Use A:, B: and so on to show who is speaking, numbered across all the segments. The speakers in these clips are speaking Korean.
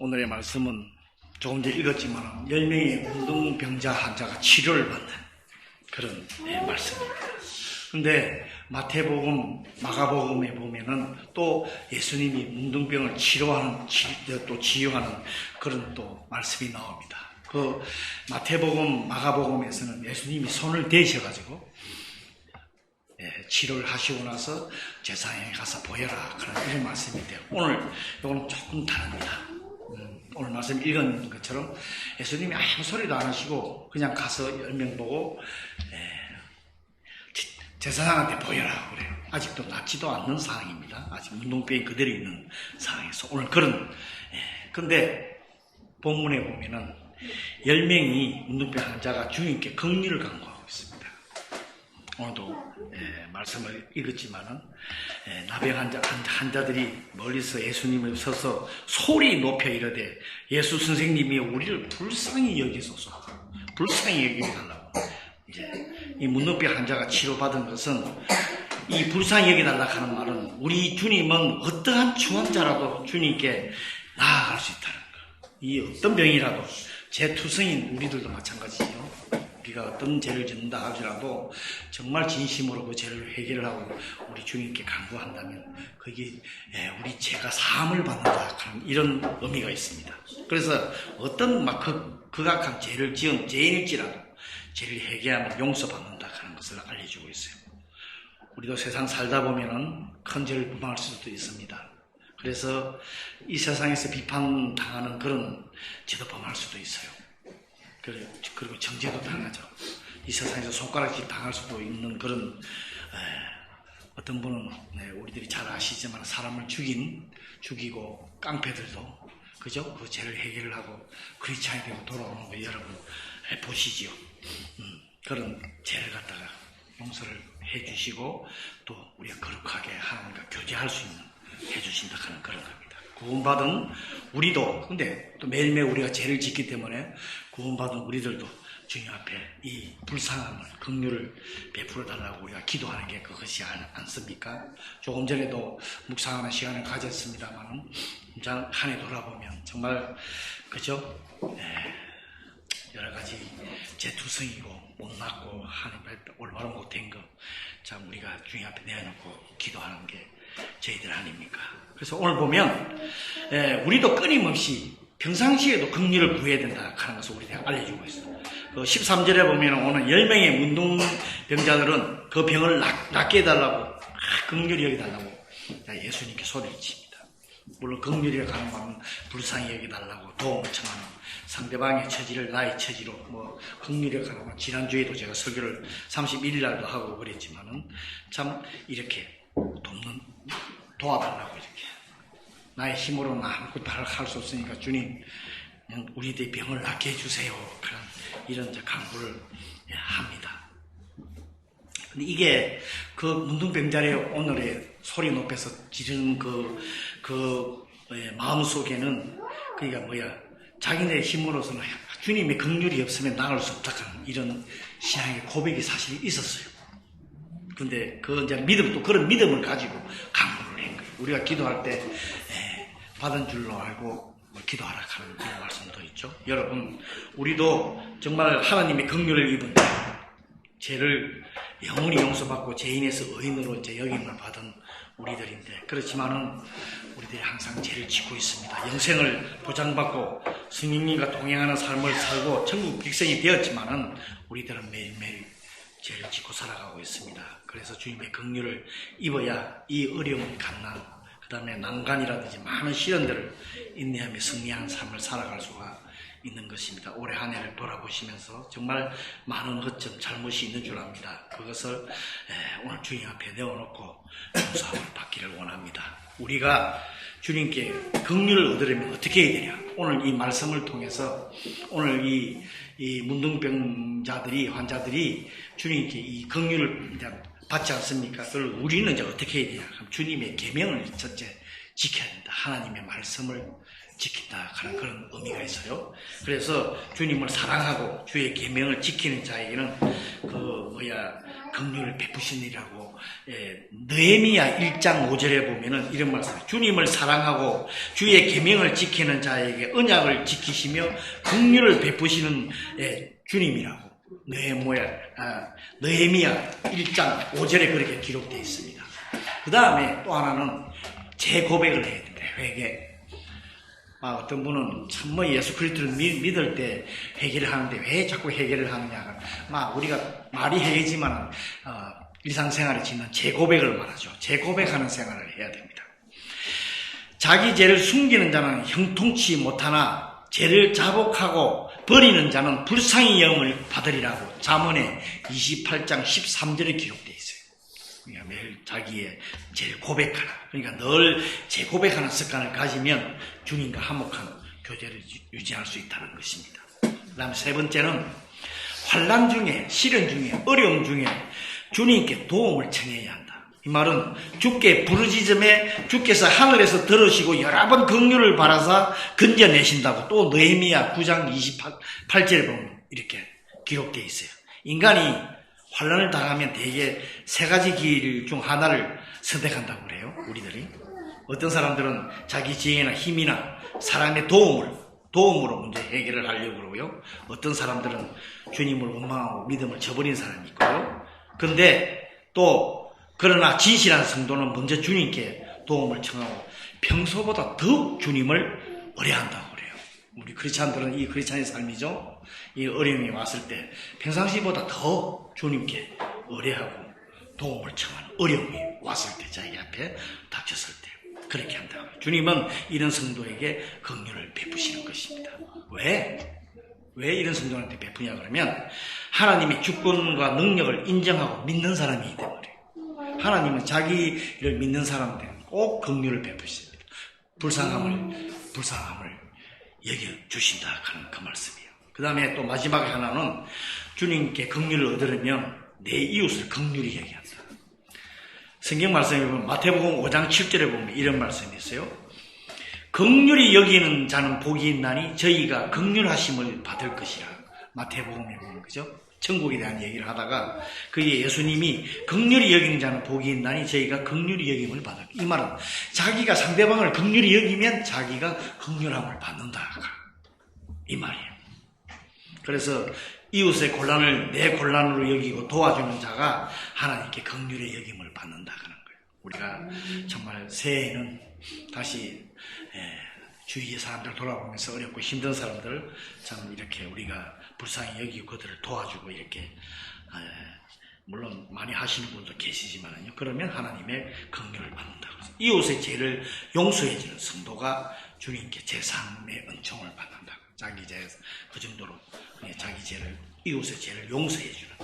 A: 오늘의 말씀은 조금 전에 읽었지만 10명의 문둥병자 환자가 치료를 받는 그런 말씀입니다. 근데 마태복음, 마가복음에 보면은 또 예수님이 문둥병을 치료하는, 또 치유하는 그런 또 말씀이 나옵니다. 그 마태복음, 마가복음에서는 예수님이 손을 대셔가지고 치료를 하시고 나서 제사장에 가서 보여라, 그런 이런 말씀인데요. 오늘 이거는 조금 다릅니다. 오늘 말씀 읽은 것처럼 예수님이 아무 소리도 안 하시고 그냥 가서 10명 보고 제사장한테 보여라 그래요. 아직도 낫지도 않는 상황입니다. 아직 문둥병이 그대로 있는 상황에서 오늘 그런 근데 본문에 보면은 10명이 문둥병 환자가 주님께 긍휼을 간구하고 있습니다. 오늘도 말씀을 읽었지만은 나병 환자들이 멀리서 예수님을 서서 소리 높여 이르되 예수 선생님이 우리를 불쌍히 여기소서, 불쌍히 여기달라고. 이제 이 문둥병 환자가 치료받은 것은 이 불쌍히 여기달라 하는 말은 우리 주님은 어떠한 중환자라도 주님께 나아갈 수 있다는 거. 이 어떤 병이라도 죄투성인 우리들도 마찬가지죠. 우리가 어떤 죄를 짓는다 하더라도 정말 진심으로 그 죄를 해결을 하고 우리 주님께 간구한다면 그게 우리 죄가 사함을 받는다 하는 이런 의미가 있습니다. 그래서 어떤 막 극악한 죄를 지은 죄인일지라도 죄를 회개하면 용서받는다 하는 것을 알려주고 있어요. 우리도 세상 살다 보면은 큰 죄를 범할 수도 있습니다. 그래서 이 세상에서 비판당하는 그런 죄도 범할 수도 있어요. 그리고 정죄도 당하죠. 이 세상에서 손가락질 당할 수도 있는 그런 어떤 분은 우리들이 잘 아시지만 사람을 죽이고 깡패들도 그죠? 그 죄를 해결을 하고 크리스찬이 되고 돌아오는 거 여러분 보시지요. 그런 죄를 갖다가 용서를 해주시고 또 우리가 거룩하게 하나님과 교제할 수 있는 해주신다 하는 그런 겁니다. 구원받은 우리도, 근데 또 매일매일 우리가 죄를 짓기 때문에 구원받은 우리들도 주님 앞에 이 불쌍함을, 긍휼을 베풀어 달라고 우리가 기도하는 게 그것이 않습니까? 조금 전에도 묵상하는 시간을 가졌습니다만 한 해 돌아보면 정말 그죠? 여러 가지 죄투성이고 못났고 하나님 앞에 올바로 못한 거 참 우리가 주님 앞에 내어놓고 기도하는 게 저희들 아닙니까? 그래서 오늘 보면 우리도 끊임없이 평상시에도 긍휼을 구해야 된다 하는 것을 우리에게 알려주고 있어요. 그 13절에 보면 오늘 10명의 문둥병자들은 그 병을 낫게 해달라고 긍휼히 여기달라고 예수님께 소리를 칩니다. 물론 긍휼히 가는 말은 불쌍히 여기달라고 도움을 청하는 상대방의 처지를 나의 처지로 긍휼히 가는 말, 지난주에도 제가 설교를 31일 날도 하고 그랬지만은 참 이렇게 도와달라고 이렇게 나의 힘으로는 아무것도 할 수 없으니까 주님 우리들의 병을 낫게 해주세요. 그런 이런 간구를 합니다. 근데 이게 그 문둥병자의 오늘의 소리 높여서 지르는 그 마음 속에는 그러니까 자기네 힘으로서는 주님의 긍휼이 없으면 나갈 수 없다 하는 이런 신앙의 고백이 사실 있었어요. 근데 그 이제 또 그런 믿음을 가지고 간구를 한 거예요. 우리가 기도할 때 받은 줄로 알고 기도하라 하는 그런 말씀도 있죠. 여러분, 우리도 정말 하나님의 긍휼을 입은 죄를 영원히 용서받고 죄인에서 의인으로 이제 여김을 받은 우리들인데, 그렇지만은 우리들이 항상 죄를 짓고 있습니다. 영생을 보장받고 성령님과 동행하는 삶을 살고 천국 백성이 되었지만은 우리들은 매일매일 죄를 짓고 살아가고 있습니다. 그래서 주님의 긍휼을 입어야 이 어려운 갓난, 그 다음에 난간이라든지 많은 시련들을 인내하며 승리하는 삶을 살아갈 수가 있는 것입니다. 올해 한 해를 돌아보시면서 정말 많은 허점, 잘못이 있는 줄 압니다. 그것을 오늘 주님 앞에 내어놓고 용서함을 받기를 원합니다. 우리가 주님께 긍휼을 얻으려면 어떻게 해야 되냐? 오늘 이 말씀을 통해서 오늘 이 문둥병자들이, 환자들이 주님께 이 긍휼을 받지 않습니까? 그걸 우리는 이제 어떻게 해야 되냐? 그럼 주님의 계명을 첫째 지켜야 된다. 하나님의 말씀을 지킨다 하는 그런 의미가 있어요. 그래서 주님을 사랑하고 주의 계명을 지키는 자에게는 긍휼을 베푸시니라고 느헤미야 1장 5절에 보면은 이런 말씀이에요. 주님을 사랑하고 주의 계명을 지키는 자에게 언약을 지키시며 긍휼을 베푸시는 주님이라고 느헤미야 1장 5절에 그렇게 기록되어 있습니다. 그 다음에 또 하나는 재고백을 해야 됩니다. 회개. 어떤 분은 참 예수 그리스도를 믿을 때 회개를 하는데 왜 자꾸 회개를 하느냐. 우리가 말이 회개지만 일상생활에 짓는 재고백을 말하죠. 재고백하는 생활을 해야 됩니다. 자기 죄를 숨기는 자는 형통치 못하나 죄를 자복하고 버리는 자는 불쌍히 여김을 받으리라고 잠언의 28장 13절에 기록되어 있어요. 그러니까 매일 자기의 죄를 고백하라. 그러니까 늘 재고백하는 습관을 가지면 주님과 화목한 교제를 유지할 수 있다는 것입니다. 그 다음 세 번째는 환난 중에, 시련 중에, 어려움 중에 주님께 도움을 청해야 한다. 이 말은 주께 부르짖음에 주께서 하늘에서 들으시고 여러 번 긍휼을 바라사 건져내신다고 또 느헤미야 9장 28절에 보면 이렇게 기록되어 있어요. 인간이 환난을 당하면 대개 세 가지 길 중 하나를 선택한다고 그래요. 우리들이. 어떤 사람들은 자기 지혜나 힘이나 사람의 도움으로 문제 해결을 하려고 그러고요. 어떤 사람들은 주님을 원망하고 믿음을 저버린 사람이 있고요. 근데 또 그러나 진실한 성도는 먼저 주님께 도움을 청하고 평소보다 더욱 주님을 의뢰한다고 그래요. 우리 크리스찬들은 이 크리스찬의 삶이죠. 이 어려움이 왔을 때 평상시보다 더 주님께 의뢰하고 도움을 청하는 어려움이 왔을 때 자기 앞에 닥쳤을 때 그렇게 한다고 해요. 주님은 이런 성도에게 긍휼을 베푸시는 것입니다. 왜 이런 성도한테 베푸냐 그러면 하나님의 주권과 능력을 인정하고 믿는 사람이기 때문에 하나님은 자기를 믿는 사람들은 꼭 긍휼을 베푸십니다. 불쌍함을 여겨주신다 하는 그 말씀이에요. 그 다음에 또 마지막에 하나는 주님께 긍휼을 얻으려면 내 이웃을 긍휼히 여겨한다. 성경 말씀에 보면 마태복음 5장 7절에 보면 이런 말씀이 있어요. 긍휼히 여기는 자는 복이 있나니 저희가 긍휼하심을 받을 것이라. 마태복음에 보면 그죠? 천국에 대한 얘기를 하다가 그게 예수님이 긍휼히 여기는 자는 복이 있나니 저희가 긍휼히 여김을 받을. 이 말은 자기가 상대방을 긍휼히 여기면 자기가 긍휼함을 받는다. 이 말이에요. 그래서 이웃의 곤란을 내 곤란으로 여기고 도와주는 자가 하나님께 긍휼의 여김을 받는다 하는 거예요. 우리가 정말 새해에는 다시 주위의 사람들 돌아보면서 어렵고 힘든 사람들 참 이렇게 우리가 불쌍히 여기고 그들을 도와주고 이렇게 물론 많이 하시는 분도 계시지만요. 그러면 하나님의 긍휼을 받는다고 해서 이웃의 죄를 용서해주는 성도가 주님께 제3의 은총을 받는다. 자기 죄 그 정도로 자기 죄를 이웃의 죄를 용서해주는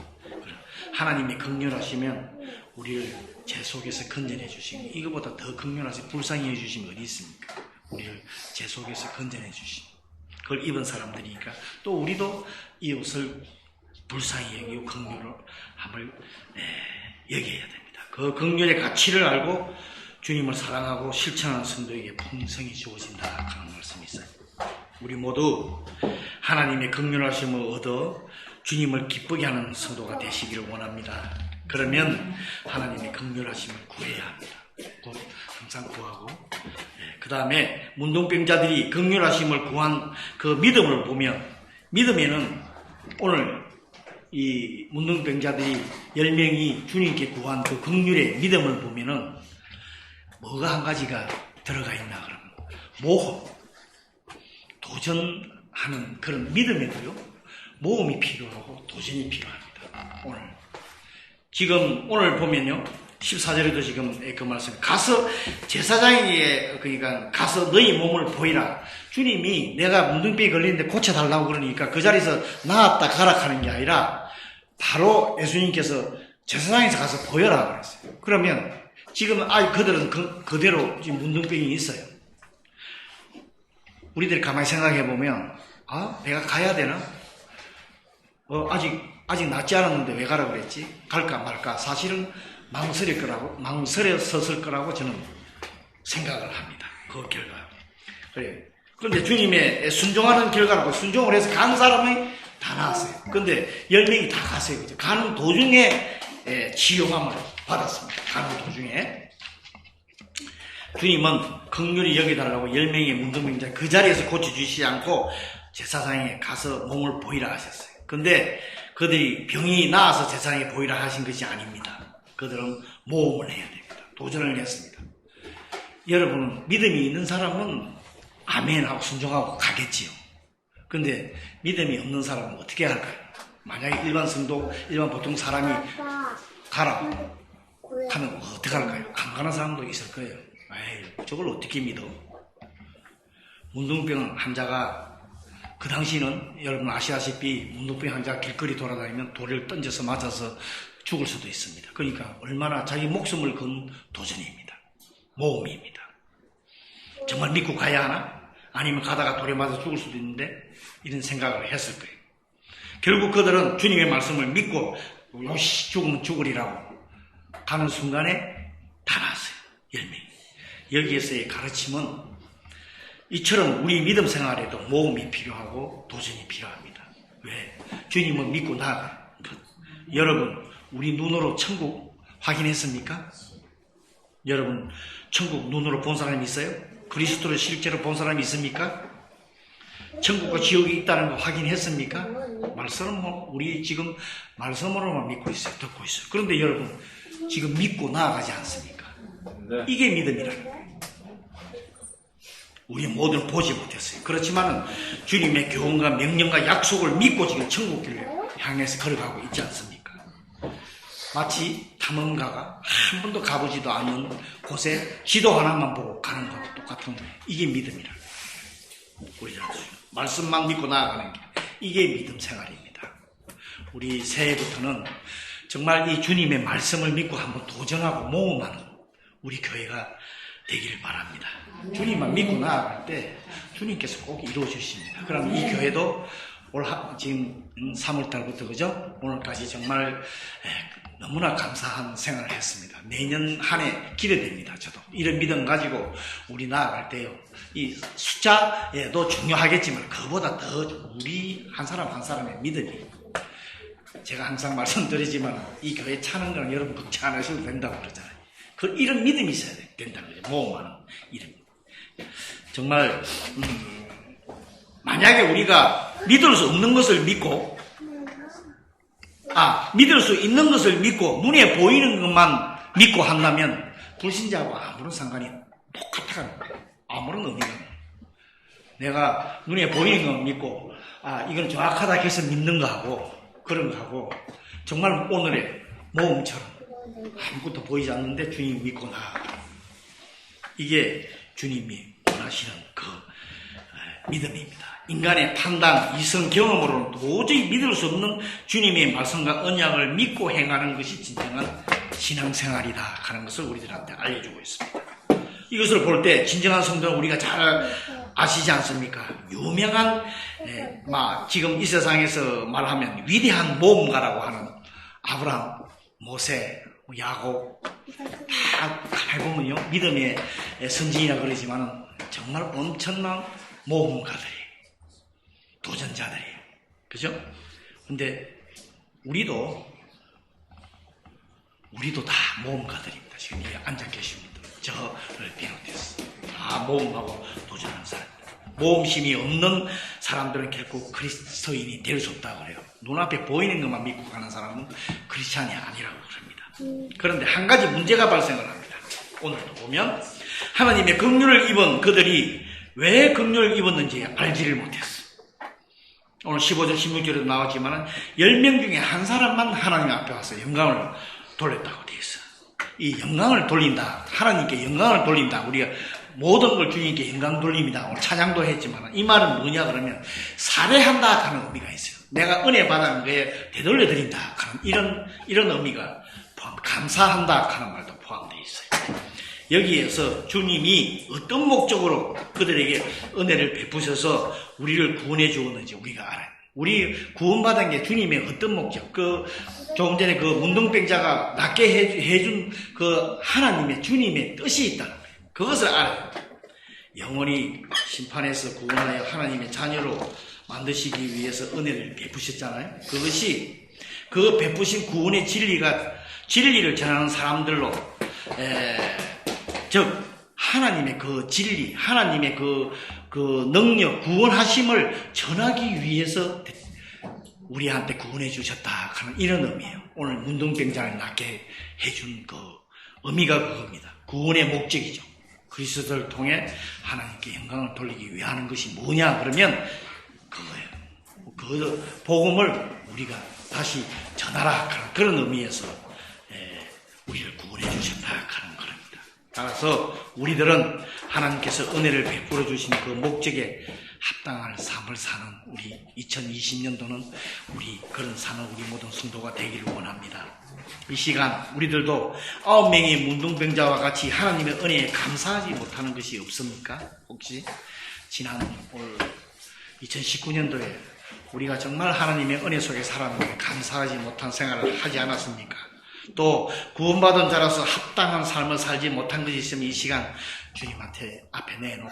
A: 하나님의 긍휼하시면 우리를 죄 속에서 건져내 주시고 이거보다 더 긍휼하시 불쌍히 해주시면 어디 있습니까? 우리를 죄 속에서 건져내 주시고 그걸 입은 사람들이니까 또 우리도 이웃을 불쌍히 여기고 긍휼함을 여겨야 됩니다. 그 긍휼의 가치를 알고 주님을 사랑하고 실천하는 성도에게 풍성히 주어진다 하는 말씀이 있어요. 우리 모두 하나님의 긍휼하심을 얻어 주님을 기쁘게 하는 성도가 되시기를 원합니다. 그러면 하나님의 긍휼하심을 구해야 합니다. 항상 구하고 그 다음에 문둥병자들이 긍휼하심을 구한 그 믿음을 보면 믿음에는 오늘 이 문둥병자들이 10명이 주님께 구한 그 긍휼의 믿음을 보면은 뭐가 한 가지가 들어가 있나 그러면 모험 도전하는 그런 믿음에도요 모험이 필요하고 도전이 필요합니다. 오늘 보면요 14절에도 지금 그 말씀 가서 제사장에게 그러니까 가서 너희 몸을 보이라. 주님이 내가 문둥병이 걸리는데 고쳐달라고 그러니까 그 자리에서 나았다 가라 하는 게 아니라 바로 예수님께서 제사장에서 가서 보여라 그랬어요. 그러면 지금 그들은 그대로 지금 문둥병이 있어요. 우리들이 가만히 생각해 보면 내가 가야 되나? 아직 낫지 않았는데 왜 가라 그랬지? 갈까 말까? 사실은 망설였을 거라고 저는 생각을 합니다. 그 결과. 그래. 그런데 주님의 순종하는 결과라고 순종을 해서 간 사람이 다 나왔어요. 근데 10명이 다 갔어요. 그죠? 가는 도중에 치유함을 받았습니다. 가는 도중에. 주님은 긍휼히 여기달라고 10명의 문둥병자 그 자리에서 고쳐주시지 않고 제사장에 가서 몸을 보이라 하셨어요. 근데 그들이 병이 나아서 제사장에 보이라 하신 것이 아닙니다. 그들은 모험을 해야 됩니다. 도전을 했습니다. 여러분, 믿음이 있는 사람은 아멘하고 순종하고 가겠지요. 근데 믿음이 없는 사람은 어떻게 할까요? 만약에 일반 성도, 일반 보통 사람이 가라 하면 어떻게 할까요? 안 가는 사람도 있을 거예요. 에이, 저걸 어떻게 믿어? 문둥병 환자가 그 당시는 여러분 아시다시피 문둥병 환자가 길거리 돌아다니면 돌을 던져서 맞아서 죽을 수도 있습니다. 그러니까 얼마나 자기 목숨을 건 도전입니다. 모험입니다. 정말 믿고 가야 하나? 아니면 가다가 돌에 맞아 죽을 수도 있는데 이런 생각을 했을 거예요. 결국 그들은 주님의 말씀을 믿고 요시 죽으면 죽으리라고 가는 순간에 다 나왔어요. 10명이. 여기에서의 가르침은 이처럼 우리 믿음 생활에도 모험이 필요하고 도전이 필요합니다. 왜? 주님은 믿고 나아가는 것. 여러분, 우리 눈으로 천국 확인했습니까? 여러분, 천국 눈으로 본 사람이 있어요? 그리스도를 실제로 본 사람이 있습니까? 천국과 지옥이 있다는 거 확인했습니까? 말씀은 우리 지금 말씀으로만 믿고 있어요. 듣고 있어요. 그런데 여러분, 지금 믿고 나아가지 않습니까? 이게 믿음이라는 거예요. 우리 모두는 보지 못했어요. 그렇지만 주님의 교훈과 명령과 약속을 믿고 지금 천국길을 향해서 걸어가고 있지 않습니까? 마치 탐험가가 한 번도 가보지도 않는 곳에 지도 하나만 보고 가는 것과 똑같은 이게 믿음이라. 우리 말씀만 믿고 나아가는 게 이게 믿음 생활입니다. 우리 새해부터는 정말 이 주님의 말씀을 믿고 한번 도전하고 모험하는 우리 교회가 되기를 바랍니다. 주님만 믿고 나아갈 때 주님께서 꼭 이루어 주십니다. 그럼 이 교회도 지금 3월달부터 그죠? 오늘까지 정말 너무나 감사한 생활을 했습니다. 내년 한 해 기대됩니다. 저도 이런 믿음 가지고 우리 나아갈 때요. 이 숫자도 중요하겠지만 그보다 더 우리 한 사람 한 사람의 믿음이, 제가 항상 말씀드리지만 이 교회 차는 건 여러분 걱정 안 하셔도 된다고 그러잖아요. 이런 믿음이 있어야 된다는 거죠. 모험하는 이름. 정말 만약에 우리가 믿을 수 없는 것을 믿고 믿을 수 있는 것을 믿고 눈에 보이는 것만 믿고 한다면 불신자하고 아무런 상관이 똑같아가는 거예요. 아무런 의미가 없어요. 내가 눈에 보이는 것 믿고 이건 정확하다 해서 믿는 거하고 그런 거하고 정말 오늘의 모험처럼 아무것도 보이지 않는데 주님 믿고 나아가. 이게 주님이 원하시는 그 믿음입니다. 인간의 판단, 이성, 경험으로는 도저히 믿을 수 없는 주님의 말씀과 언약을 믿고 행하는 것이 진정한 신앙생활이다 하는 것을 우리들한테 알려주고 있습니다. 이것을 볼 때 진정한 성도는 우리가 잘 아시지 않습니까? 유명한 지금 이 세상에서 말하면 위대한 모험가라고 하는 아브라함, 모세, 야곱 다 가만히 보면요 믿음의 선진이라 그러지만 정말 엄청난 모험가들이에요. 도전자들이에요. 그죠? 근데 우리도 다 모험가들입니다. 지금 여기 앉아 계신 분들, 저를 비롯해서 다 모험하고 도전하는 사람입니다. 모험심이 없는 사람들은 결국 그리스도인이 될 수 없다고 그래요. 눈앞에 보이는 것만 믿고 가는 사람은 크리스찬이 아니라고 그럽니다. 그런데 한 가지 문제가 발생을 합니다. 오늘도 보면 하나님의 긍휼을 입은 그들이 왜 긍휼을 입었는지 알지를 못했어. 오늘 15절 16절에도 나왔지만 10명 중에 한 사람만 하나님 앞에 와서 영광을 돌렸다고 되어 있어. 이 영광을 돌린다, 하나님께 영광을 돌린다, 우리가 모든 걸 주님께 영광 돌립니다. 오늘 찬양도 했지만 이 말은 뭐냐 그러면 살해한다 하는 의미가 있어요. 내가 은혜 받은 거에 되돌려 드린다 하는 이런 의미가 감사한다 하는 말도 포함되어 있어요. 여기에서 주님이 어떤 목적으로 그들에게 은혜를 베푸셔서 우리를 구원해 주었는지 우리가 알아요. 우리 구원받은 게 주님의 어떤 목적, 조금 전에 그 문둥병자가 낫게 해준 그 하나님의 주님의 뜻이 있다는 거예요. 그것을 알아요. 영원히 심판에서 구원하여 하나님의 자녀로 만드시기 위해서 은혜를 베푸셨잖아요. 그것이 그 베푸신 구원의 진리가 진리를 전하는 사람들로, 즉 하나님의 그 진리, 하나님의 그 능력, 구원하심을 전하기 위해서 우리한테 구원해 주셨다 하는 이런 의미예요. 오늘 문둥병자를 낫게 해준 그 의미가 그겁니다. 구원의 목적이죠. 그리스도를 통해 하나님께 영광을 돌리기 위해 하는 것이 뭐냐 그러면 그거예요. 그 복음을 우리가 다시 전하라 하는 그런 의미에서 우리를 구원해 주셨다 하는 겁니다. 따라서 우리들은 하나님께서 은혜를 베풀어 주신 그 목적에 합당한 삶을 사는 우리 2020년도는 우리 그런 사는 우리 모든 성도가 되기를 원합니다. 이 시간 우리들도 9명의 문둥병자와 같이 하나님의 은혜에 감사하지 못하는 것이 없습니까? 혹시 지난 올 2019년도에 우리가 정말 하나님의 은혜 속에 살았는데 감사하지 못한 생활을 하지 않았습니까? 또 구원받은 자로서 합당한 삶을 살지 못한 것이 있으면 이 시간 주님한테 앞에 내놓고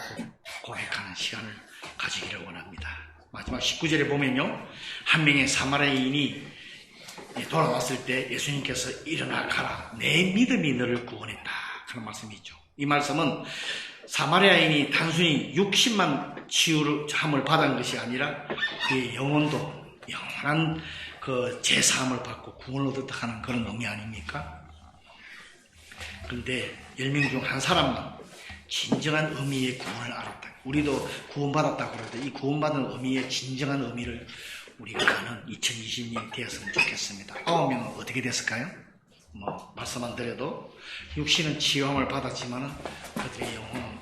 A: 고백하는 시간을 가지기를 원합니다. 마지막 19절에 보면요, 한 명의 사마리아인이 돌아왔을 때 예수님께서 일어나 가라, 내 믿음이 너를 구원했다 그런 말씀이 있죠. 이 말씀은 사마리아인이 단순히 육신만 치유함을 받은 것이 아니라 그의 영혼도 영원한 그 제사함을 받고 구원을 얻었다 하는 그런 의미 아닙니까? 그런데 10명 중 한 사람만 진정한 의미의 구원을 알았다. 우리도 구원받았다고 그럴 때 이 구원받은 의미의 진정한 의미를 우리가 아는 2020년이 되었으면 좋겠습니다. 9명은 어떻게 됐을까요? 말씀 안 드려도 육신은 치유함을 받았지만 그들의 영혼은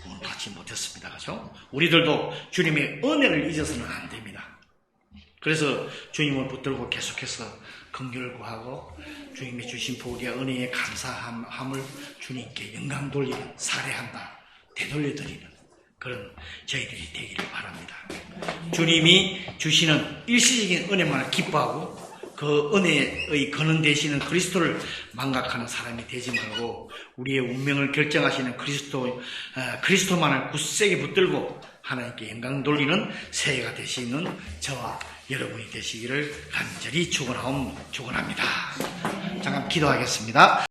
A: 구원받지 못했습니다. 그렇죠? 우리들도 주님의 은혜를 잊어서는 안 됩니다. 그래서 주님을 붙들고 계속해서 긍휼을 구하고 주님이 주신 복의 은혜에 감사함을 주님께 영광 돌리는, 살해한다, 되돌려드리는 그런 저희들이 되기를 바랍니다. 주님이 주시는 일시적인 은혜만을 기뻐하고 그 은혜의 근원 되시는 그리스도를 망각하는 사람이 되지 말고 우리의 운명을 결정하시는 그리스도만을 굳세게 붙들고 하나님께 영광 돌리는 새해가 되시는 저와 여러분이 되시기를 간절히 축원합니다. 잠깐 기도하겠습니다.